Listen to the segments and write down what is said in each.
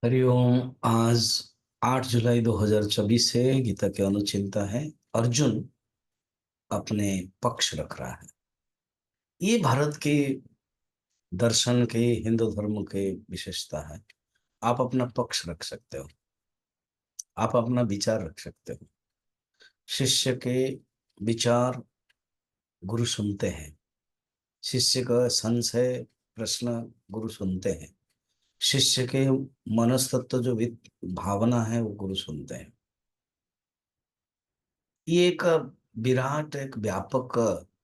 हरिओम। आज 8 जुलाई 2024 से गीता के अनुचिंता है। अर्जुन अपने पक्ष रख रहा है। ये भारत के दर्शन के, हिंदू धर्म के विशेषता है। आप अपना पक्ष रख सकते हो, आप अपना विचार रख सकते हो। शिष्य के विचार गुरु सुनते हैं। शिष्य का संशय प्रश्न गुरु सुनते हैं। शिष्य के मनस्तत्व जो भावना है वो गुरु सुनते हैं। ये एक विराट, एक व्यापक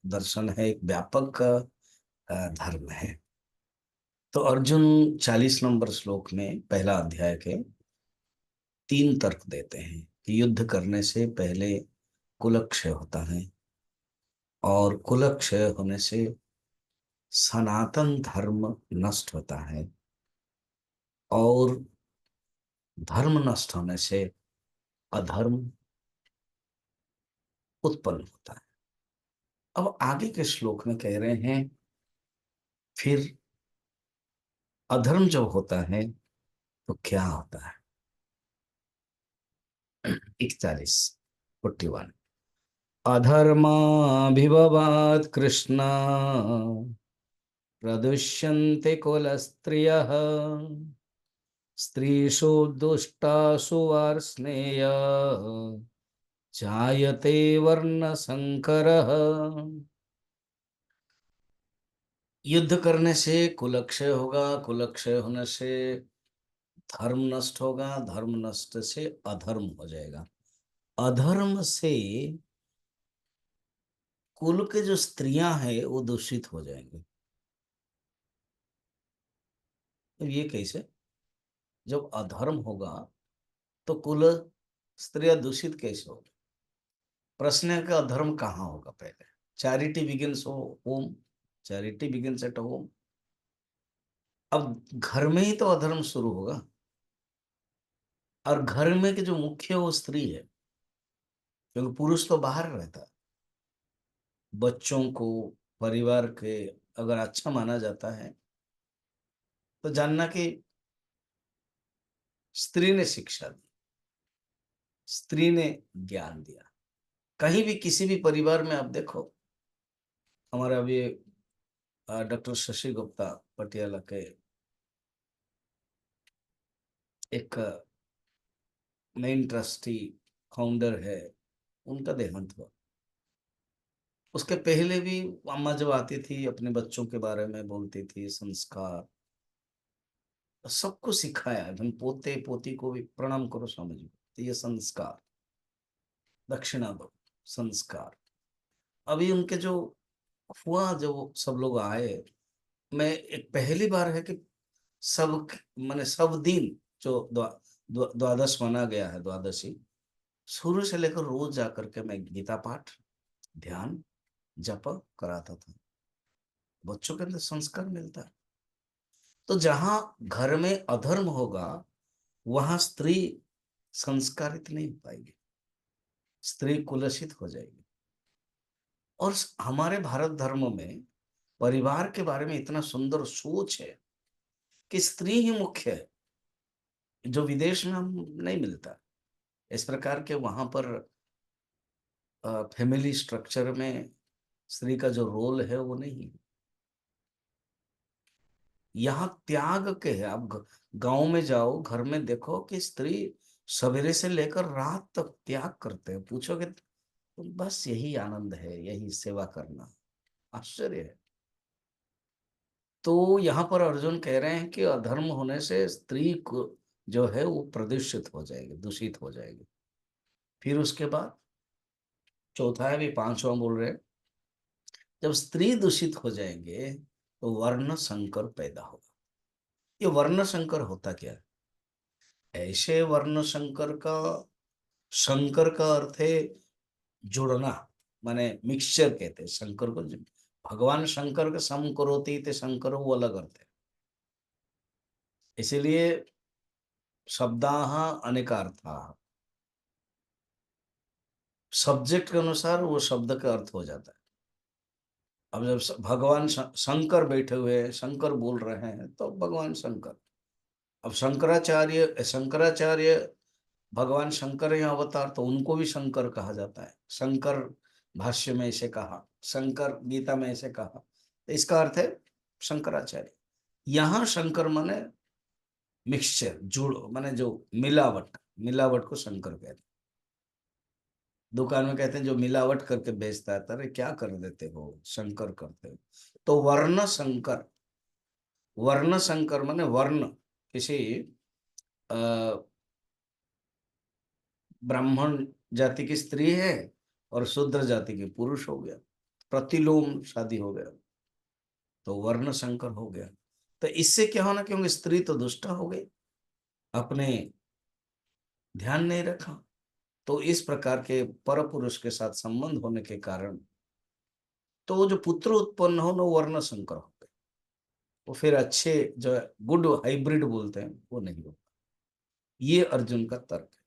दर्शन है, एक व्यापक धर्म है। तो अर्जुन 40 नंबर श्लोक में पहला अध्याय के 3 तर्क देते हैं कि युद्ध करने से पहले कुलक्षय होता है, और कुलक्षय होने से सनातन धर्म नष्ट होता है, और धर्म नष्ट होने से अधर्म उत्पन्न होता है। अब आगे के श्लोक में कह रहे हैं, फिर अधर्म जब होता है तो क्या होता है। 41 अधर्माभिभवात् कृष्ण प्रदुष्यन्ते कुलस्त्रियः स्त्रीषु दुष्टासु वार्ष्णेय जायते वर्ण संकरः। युद्ध करने से कुलक्षय होगा, कुलक्षय होने से धर्म नष्ट होगा, धर्म नष्ट से अधर्म हो जाएगा। अधर्म से कुल के जो स्त्रियां हैं वो दूषित हो जाएंगे। तो ये कैसे? जब अधर्म होगा तो कुल स्त्रियां दूषित कैसे होगी? प्रश्न है कि अधर्म कहाँ होगा पहले? Charity begins home, charity begins at home. अब घर में ही तो अधर्म शुरू होगा, और घर में के जो मुख्य वो स्त्री है, क्योंकि पुरुष तो बाहर रहता है। बच्चों को, परिवार के अगर अच्छा माना जाता है तो जानना कि स्त्री ने शिक्षा दी, स्त्री ने ज्ञान दिया। कहीं भी किसी भी परिवार में आप देखो, हमारा अभी डॉक्टर शशि गुप्ता पटियाला के एक मेन ट्रस्टी फाउंडर है, उनका देहांत हुआ। उसके पहले भी अम्मा जब आती थी अपने बच्चों के बारे में बोलती थी, संस्कार सबको सिखाया। हम पोते पोती को भी प्रणाम करो स्वामी जी, तो ये संस्कार, दक्षिणा दो, संस्कार। अभी उनके जो हुआ, जो सब लोग आए, मैं एक पहली बार है कि सब मैंने सब दिन जो द्वादश माना गया है, द्वादशी, शुरू से लेकर रोज जाकर के मैं गीता पाठ, ध्यान, जप कराता था। बच्चों के अंदर संस्कार मिलता है। तो जहां घर में अधर्म होगा वहां स्त्री संस्कारित नहीं हो पाएगी, स्त्री कुलसित हो जाएगी। और हमारे भारत धर्म में परिवार के बारे में इतना सुंदर सोच है कि स्त्री ही मुख्य है, जो विदेश में हम नहीं मिलता। इस प्रकार के वहां पर फैमिली स्ट्रक्चर में स्त्री का जो रोल है वो नहीं है। यहाँ त्याग के है। आप गांव में जाओ, घर में देखो कि स्त्री सवेरे से लेकर रात तक त्याग करते हैं। पूछोगे तो बस यही आनंद है, यही सेवा करना। आश्चर्य है। तो यहाँ पर अर्जुन कह रहे हैं कि अधर्म होने से स्त्री को जो है वो प्रदूषित हो जाएगी, दूषित हो जाएगी। फिर उसके बाद चौथा है, भी पांचवा बोल रहे हैं, जब स्त्री दूषित हो जाएंगे तो वर्ण संकर पैदा होगा। ये वर्ण संकर होता क्या है? ऐसे वर्ण संकर का, संकर का अर्थ है जुड़ना, माने मिक्सचर कहते हैं शंकर को। भगवान शंकर के सम करोति ते शंकर, वो अलग अर्थ है। इसीलिए शब्दाः अनेकार्थाः, सब्जेक्ट के अनुसार वो शब्द का अर्थ हो जाता है। अब जब भगवान शंकर बैठे हुए हैं, शंकर बोल रहे हैं, तो भगवान शंकर। अब शंकराचार्य भगवान शंकर यहाँ अवतार, तो उनको भी शंकर कहा जाता है। शंकर भाष्य में ऐसे कहा, शंकर गीता में ऐसे कहा, तो इसका अर्थ है शंकराचार्य। यहाँ शंकर माने मिक्सचर, जुड़, माने जो मिलावट, मिलावट को शंकर कहते हैं। दुकान में कहते हैं जो मिलावट करके बेचता है, अरे क्या कर देते हो, शंकर करते हो। तो वर्ण संकर, वर्ण संकर माने वर्ण किसी अ, ब्राह्मण जाति की स्त्री है और शूद्र जाति के पुरुष हो गया, प्रतिलोम शादी हो गया, तो वर्ण संकर हो गया। तो इससे क्या होना, क्योंकि स्त्री तो दुष्ट हो गई, अपने ध्यान नहीं रखा, तो इस प्रकार के पर पुरुष के साथ संबंध होने के कारण तो वो जो पुत्र उत्पन्न हो ना, वो वर्ण संकर हो गए, वो फिर अच्छे जो गुड हाइब्रिड बोलते हैं वो नहीं हो। ये अर्जुन का तर्क है।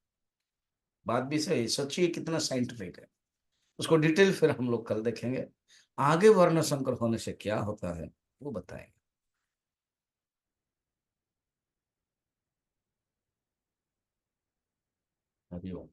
बात भी सही, सोचिए कितना साइंटिफिक है। उसको डिटेल फिर हम लोग कल देखेंगे, आगे वर्ण संकर होने से क्या होता है वो बताएंगे। हरिओम।